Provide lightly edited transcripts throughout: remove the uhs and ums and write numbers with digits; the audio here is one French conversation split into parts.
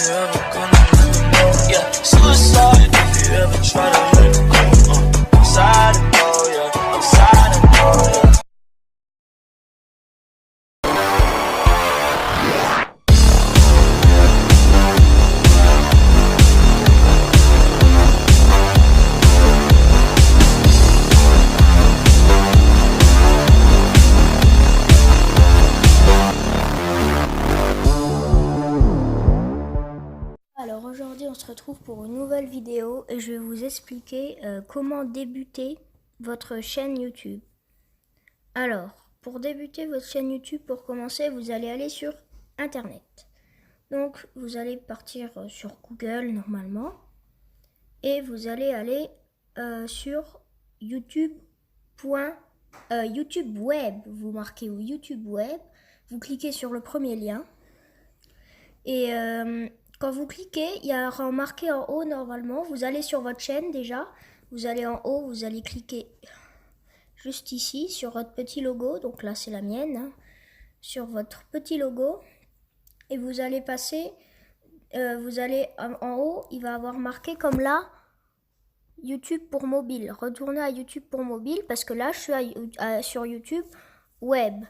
you ever gonna let them go? Yeah, suicide if you ever try to let them go. I'm sad and go, yeah, I'm sad and go, yeah. Alors aujourd'hui on se retrouve pour une nouvelle vidéo et je vais vous expliquer comment débuter votre chaîne YouTube. Alors pour débuter votre chaîne YouTube, pour commencer vous allez aller sur internet. Donc vous allez partir sur Google normalement et vous allez aller sur YouTube Web. Vous marquez YouTube Web, vous cliquez sur le premier lien et quand vous cliquez, il y aura marqué en haut normalement, vous allez sur votre chaîne déjà, vous allez en haut, vous allez cliquer juste ici sur votre petit logo, donc là c'est la mienne, hein, sur votre petit logo et vous allez passer, vous allez en haut, il va avoir marqué comme là, YouTube pour mobile, retournez à YouTube pour mobile parce que là je suis sur YouTube Web,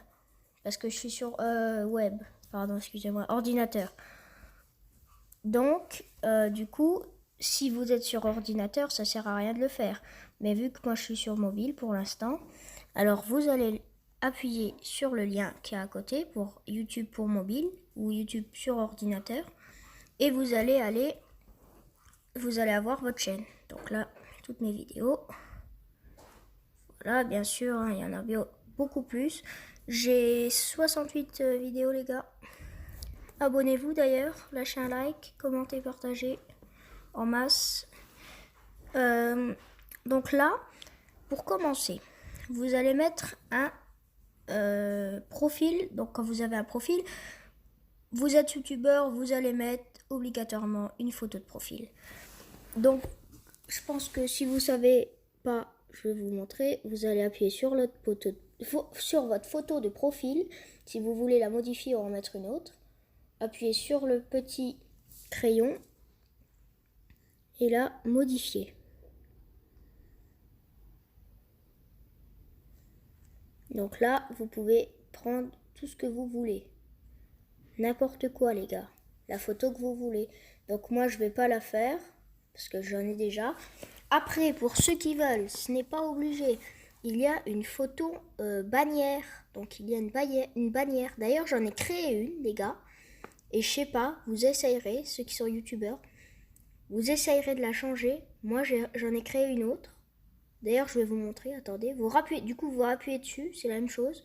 parce que je suis sur Web, pardon excusez-moi, ordinateur. Donc, du coup, si vous êtes sur ordinateur, ça sert à rien de le faire. Mais vu que moi je suis sur mobile pour l'instant, alors vous allez appuyer sur le lien qui est à côté pour YouTube pour mobile ou YouTube sur ordinateur et vous allez avoir votre chaîne. Donc là, toutes mes vidéos. Voilà, bien sûr, hein, il y en a beaucoup plus. J'ai 68 vidéos les gars. Abonnez-vous d'ailleurs, lâchez un like, commentez, partagez en masse. Donc là, pour commencer, vous allez mettre un profil. Donc quand vous avez un profil, vous êtes youtubeur, vous allez mettre obligatoirement une photo de profil. Donc je pense que si vous savez pas, je vais vous montrer. Vous allez appuyer sur votre photo de profil. Si vous voulez la modifier ou en mettre une autre, appuyez sur le petit crayon et là, modifier. Donc là, vous pouvez prendre tout ce que vous voulez. N'importe quoi, les gars. La photo que vous voulez. Donc moi, je vais pas la faire parce que j'en ai déjà. Après, pour ceux qui veulent, ce n'est pas obligé. Il y a une photo bannière. Donc il y a une bannière. D'ailleurs, j'en ai créé une, les gars. Et je sais pas, vous essayerez, ceux qui sont youtubeurs, vous essayerez de la changer. Moi, j'en ai créé une autre. D'ailleurs, je vais vous montrer, attendez. Vous appuyez dessus, c'est la même chose.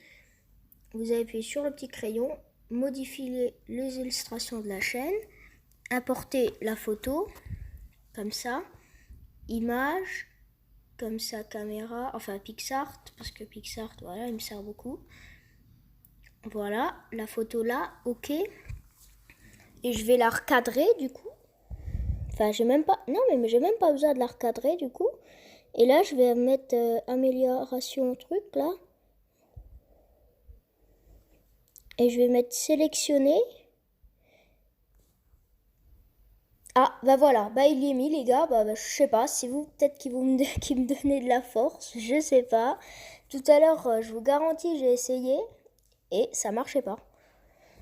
Vous appuyez sur le petit crayon, modifier les illustrations de la chaîne, importer la photo, comme ça, image, comme ça, caméra, enfin PixArt, parce que PixArt, voilà, il me sert beaucoup. Voilà, la photo là, ok. Et je vais la recadrer du coup. Enfin, j'ai même pas besoin de la recadrer du coup. Et là, je vais mettre amélioration truc là. Et je vais mettre sélectionner. Ah, bah voilà, bah il y est mis les gars. Bah, je sais pas, si vous, peut-être qui me donnez de la force, je sais pas. Tout à l'heure, je vous garantis, j'ai essayé et ça marchait pas.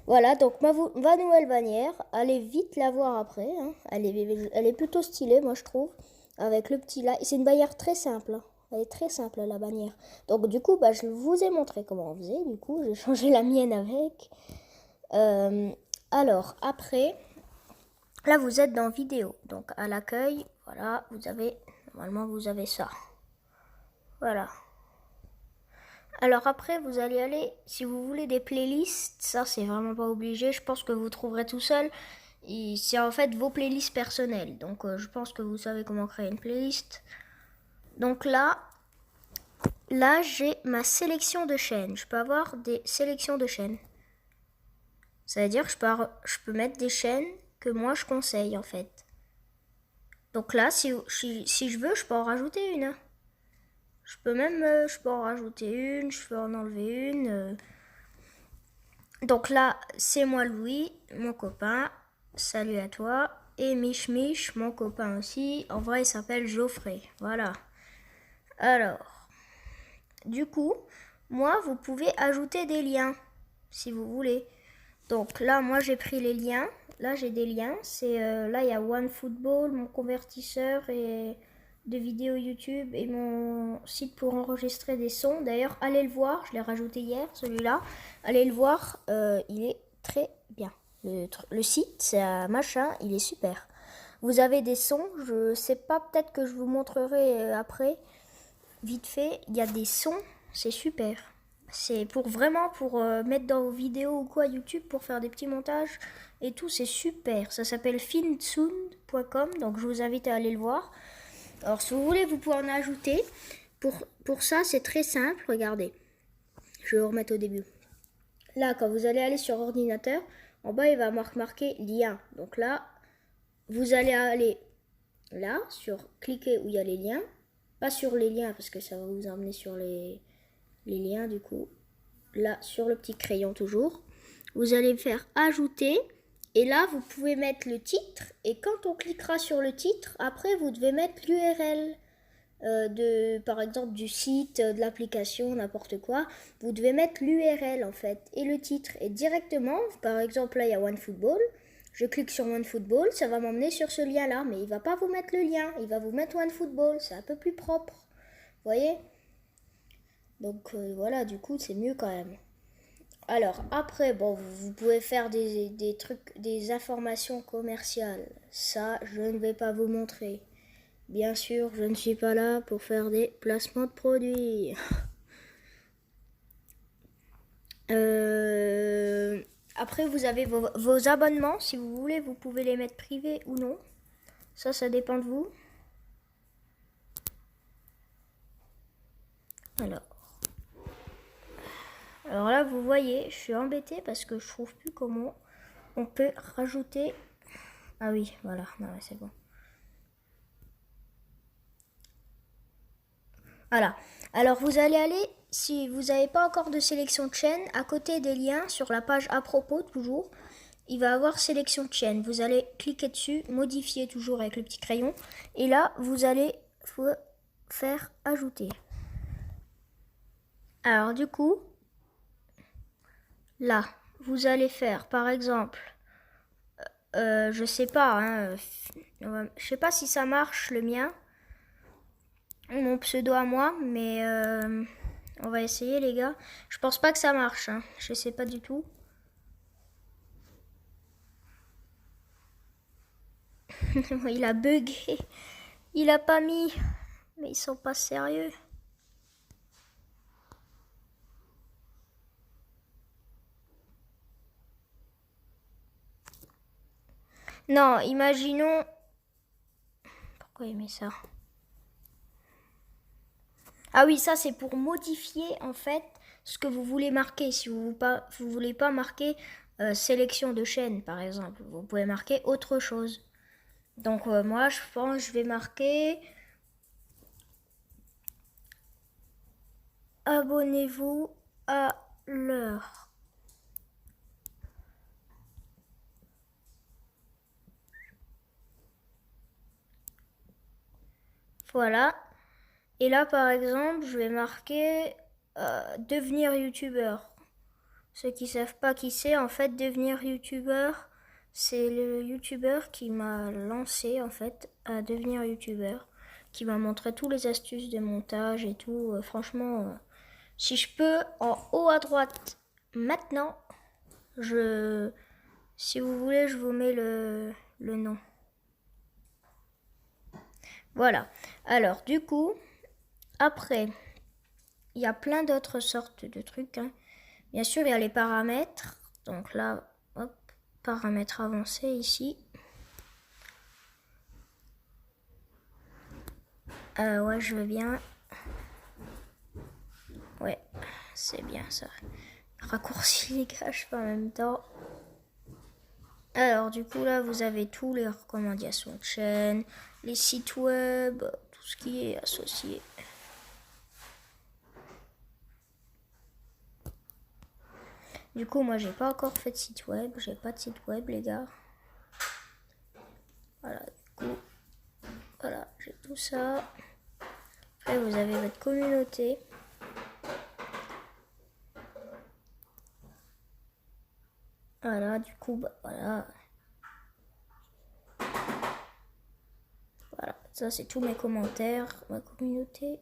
Voilà, donc ma nouvelle bannière, allez vite la voir après, hein. Elle est plutôt stylée, moi je trouve, avec le petit là. C'est une bannière très simple, hein. Elle est très simple la bannière. Donc du coup, bah, je vous ai montré comment on faisait, du coup j'ai changé la mienne avec. Alors après, là vous êtes dans vidéo, donc à l'accueil, voilà, normalement vous avez ça. Voilà. Alors après, vous allez aller, si vous voulez des playlists, ça c'est vraiment pas obligé, je pense que vous trouverez tout seul. C'est en fait vos playlists personnelles, donc je pense que vous savez comment créer une playlist. Donc là j'ai ma sélection de chaînes, je peux avoir des sélections de chaînes. Ça veut dire que je peux mettre des chaînes que moi je conseille en fait. Donc là, si je veux, je peux en rajouter une. Je peux en rajouter une, je peux en enlever une. Donc là, c'est moi Louis, mon copain. salut à toi. Et Mich Mich, mon copain aussi. En vrai, il s'appelle Geoffrey. Voilà. Alors, du coup, moi, vous pouvez ajouter des liens, si vous voulez. Donc là, moi, j'ai pris les liens. Là, j'ai des liens. Là, il y a OneFootball, mon convertisseur et de vidéos YouTube et mon site pour enregistrer des sons. D'ailleurs, allez le voir. Je l'ai rajouté hier, celui-là. Allez le voir. Il est très bien. Le site, c'est un machin. Il est super. Vous avez des sons. Je sais pas, peut-être que je vous montrerai après. Vite fait, il y a des sons, c'est super. C'est pour mettre dans vos vidéos ou quoi YouTube pour faire des petits montages et tout, c'est super. Ça s'appelle finsound.com, donc je vous invite à aller le voir. Alors si vous voulez, vous pouvez en ajouter. Pour ça, c'est très simple, regardez. Je vais vous remettre au début. Là, quand vous allez aller sur ordinateur, en bas, il va marquer lien. Donc là, vous allez aller là, cliquer où il y a les liens. Pas sur les liens parce que ça va vous emmener sur les liens du coup. Là sur le petit crayon toujours. Vous allez faire ajouter et là vous pouvez mettre le titre et quand on cliquera sur le titre, après vous devez mettre l'URL par exemple du site, de l'application, n'importe quoi. Vous devez mettre l'URL en fait et le titre et directement, par exemple là il y a OneFootball. Je clique sur OneFootball, ça va m'emmener sur ce lien-là, mais il ne va pas vous mettre le lien, il va vous mettre OneFootball, c'est un peu plus propre, vous voyez? Donc voilà, du coup, c'est mieux quand même. Alors, après, bon, vous pouvez faire des trucs, des informations commerciales. Ça, je ne vais pas vous montrer. Bien sûr, je ne suis pas là pour faire des placements de produits. Après, vous avez vos abonnements. Si vous voulez, vous pouvez les mettre privés ou non. Ça dépend de vous. Alors là, vous voyez, je suis embêtée parce que je trouve plus comment on peut rajouter. Ah oui, voilà, non, c'est bon. Voilà. Alors vous allez aller, si vous n'avez pas encore de sélection de chaîne, à côté des liens sur la page à propos toujours, il va avoir sélection de chaîne. Vous allez cliquer dessus, modifier toujours avec le petit crayon. Et là, vous allez faire ajouter. Alors du coup, là, vous allez faire par exemple, je sais pas, hein, je sais pas si ça marche le mien, mon pseudo à moi, mais on va essayer les gars. Je pense pas que ça marche, hein. Je sais pas du tout. Il a bugué, il a pas mis, mais ils sont pas sérieux. Non, imaginons. Pourquoi il met ça? Ah oui, ça c'est pour modifier en fait ce que vous voulez marquer. Si vous voulez pas marquer sélection de chaîne par exemple, vous pouvez marquer autre chose. Donc moi je pense que je vais marquer abonnez-vous à l'heure. Voilà. Et là par exemple je vais marquer devenir youtubeur. Ceux qui savent pas qui c'est, en fait, devenir youtubeur, c'est le youtubeur qui m'a lancé, en fait, à devenir youtubeur, qui m'a montré tous les astuces de montage et tout. Franchement, si je peux, en haut à droite, maintenant, si vous voulez, je vous mets le nom. Voilà. Alors, du coup, après, il y a plein d'autres sortes de trucs, hein. Bien sûr, il y a les paramètres. Donc là, hop, paramètres avancés ici. Ouais, je veux bien. Ouais, c'est bien ça. Raccourci les gars, je fais en même temps. Alors, du coup, là, vous avez tous les recommandations de chaîne, les sites web, tout ce qui est associé. Du coup, moi, j'ai pas encore fait de site web. J'ai pas de site web, les gars. ça. Après, vous avez votre communauté. Voilà, du coup, bah, voilà. Voilà, ça c'est tous mes commentaires, ma communauté.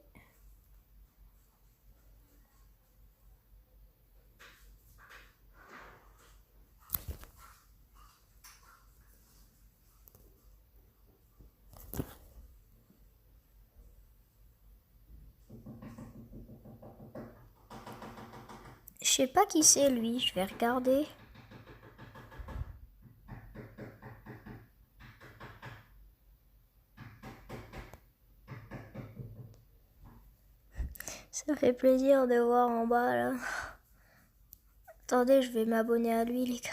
Je sais pas qui c'est lui, je vais regarder. Ça fait plaisir de voir en bas là. Attendez, je vais m'abonner à lui les gars.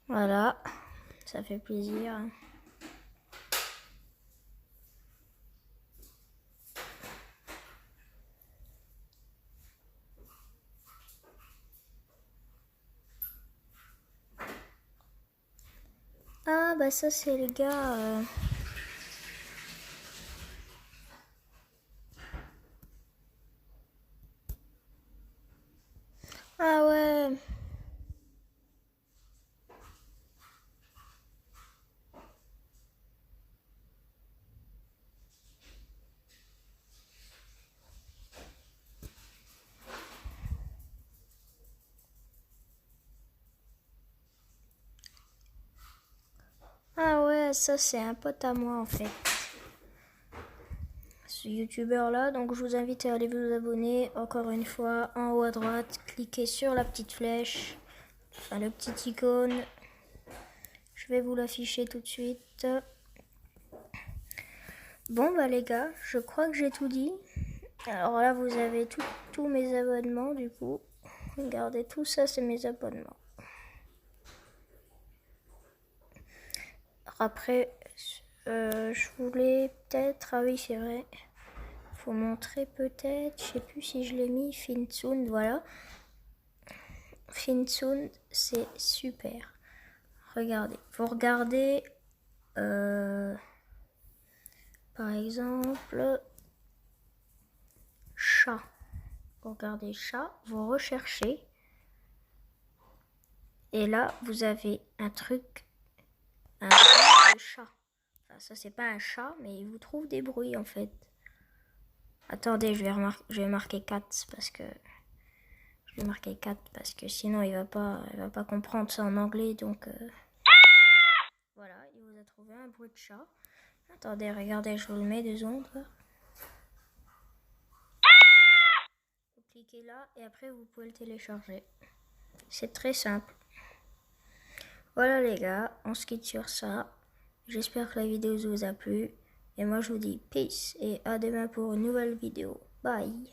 Voilà, ça fait plaisir. Ah bah ça c'est les gars. Ah ouais. Ah ouais, ça c'est un pote à moi en fait. Ce youtubeur là, donc je vous invite à aller vous abonner. Encore une fois, en haut à droite, cliquez sur la petite flèche, enfin le petit icône. Je vais vous l'afficher tout de suite. Bon bah les gars, je crois que j'ai tout dit. Alors là vous avez tous mes abonnements du coup. Regardez, tout ça c'est mes abonnements. Après, je voulais peut-être, ah oui c'est vrai, faut montrer peut-être, je sais plus si je l'ai mis, Finsound, voilà. Finsound c'est super. Regardez, vous regardez par exemple chat. Vous regardez chat, vous recherchez et là vous avez un truc de chat. Enfin, ça c'est pas un chat mais il vous trouve des bruits en fait. Attendez, je vais marquer 4 parce que sinon il va pas comprendre ça en anglais donc voilà, il vous a trouvé un bruit de chat. Attendez, regardez, je vous le mets 2 secondes. Vous cliquez là et après vous pouvez le télécharger. C'est très simple. Voilà les gars, on se quitte sur ça. J'espère que la vidéo vous a plu. Et moi je vous dis peace et à demain pour une nouvelle vidéo. Bye.